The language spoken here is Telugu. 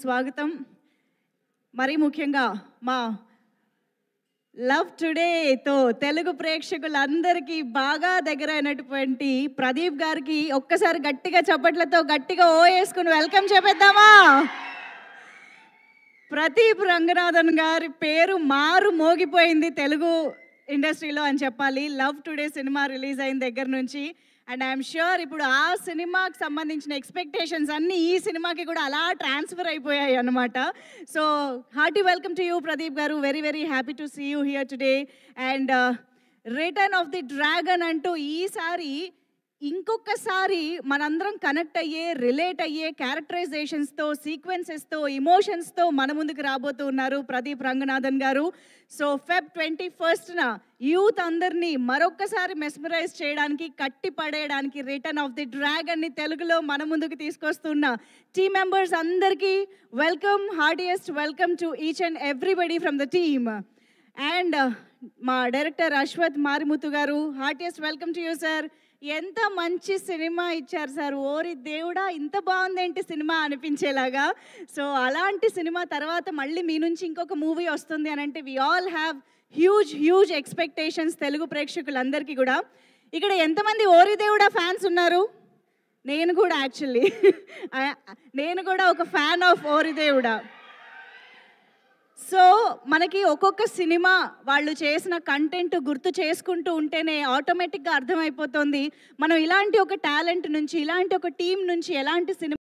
స్వాగతం. మరీ ముఖ్యంగా మా లవ్ టుడేతో తెలుగు ప్రేక్షకులందరికీ బాగా దగ్గరైనటువంటి ప్రదీప్ గారికి ఒక్కసారి గట్టిగా చప్పట్లతో గట్టిగా ఓ వేసుకుని వెల్కమ్ చెప్పేద్దామా? ప్రదీప్ రంగనాథన్ గారి పేరు మారు మోగిపోయింది తెలుగు ఇండస్ట్రీలో అని చెప్పాలి. లవ్ టుడే సినిమా రిలీజ్ అయిన దగ్గర నుంచి. అండ్ ఐఎమ్ ష్యూర్ ఇప్పుడు ఆ సినిమాకి సంబంధించిన ఎక్స్పెక్టేషన్స్ అన్నీ ఈ సినిమాకి కూడా అలా ట్రాన్స్ఫర్ అయిపోయాయి అన్నమాట. So hearty welcome to you Pradeep గారు. Very very happy to see you here today. And return of the dragon అంటూ ఈసారి ఇంకొకసారి మనందరం కనెక్ట్ అయ్యే, రిలేట్ అయ్యే క్యారెక్టరైజేషన్స్తో, సీక్వెన్సెస్తో, ఇమోషన్స్తో మన ముందుకు రాబోతూ ఉన్నారు ప్రదీప్ రంగనాథన్ గారు. సో Feb 21న యూత్ అందరినీ మరొక్కసారి మెస్మరైజ్ చేయడానికి, కట్టి పడేయడానికి రిటర్న్ ఆఫ్ ది డ్రాగన్ని తెలుగులో మన ముందుకు తీసుకొస్తున్న టీమ్ మెంబర్స్ అందరికీ welcome, heartiest welcome to each and everybody from the team. And మా director Ashwath Marimuthu garu, heartiest welcome to you sir. ఎంత మంచి సినిమా ఇచ్చారు సార్, ఓరి దేవుడా ఇంత బాగుందేంటి సినిమా అనిపించేలాగా. సో అలాంటి సినిమా తర్వాత మళ్ళీ మీ నుంచి ఇంకొక మూవీ వస్తుంది అని అంటే we all have huge expectations Telugu ప్రేక్షకులందరికీ కూడా. ఇక్కడ ఎంతమంది ఓరి దేవుడా ఫ్యాన్స్ ఉన్నారు? నేను కూడా యాక్చువల్లీ నేను కూడా ఒక ఫ్యాన్ ఆఫ్ ఓరి దేవుడా. సో మనకి ఒక్కొక్క సినిమా వాళ్ళు చేసిన కంటెంట్ గుర్తు చేసుకుంటూ ఉంటేనే ఆటోమేటిక్గా అర్థమైపోతుంది మనం ఇలాంటి ఒక టాలెంట్ నుంచి, ఇలాంటి ఒక టీం నుంచి ఎలాంటి సినిమా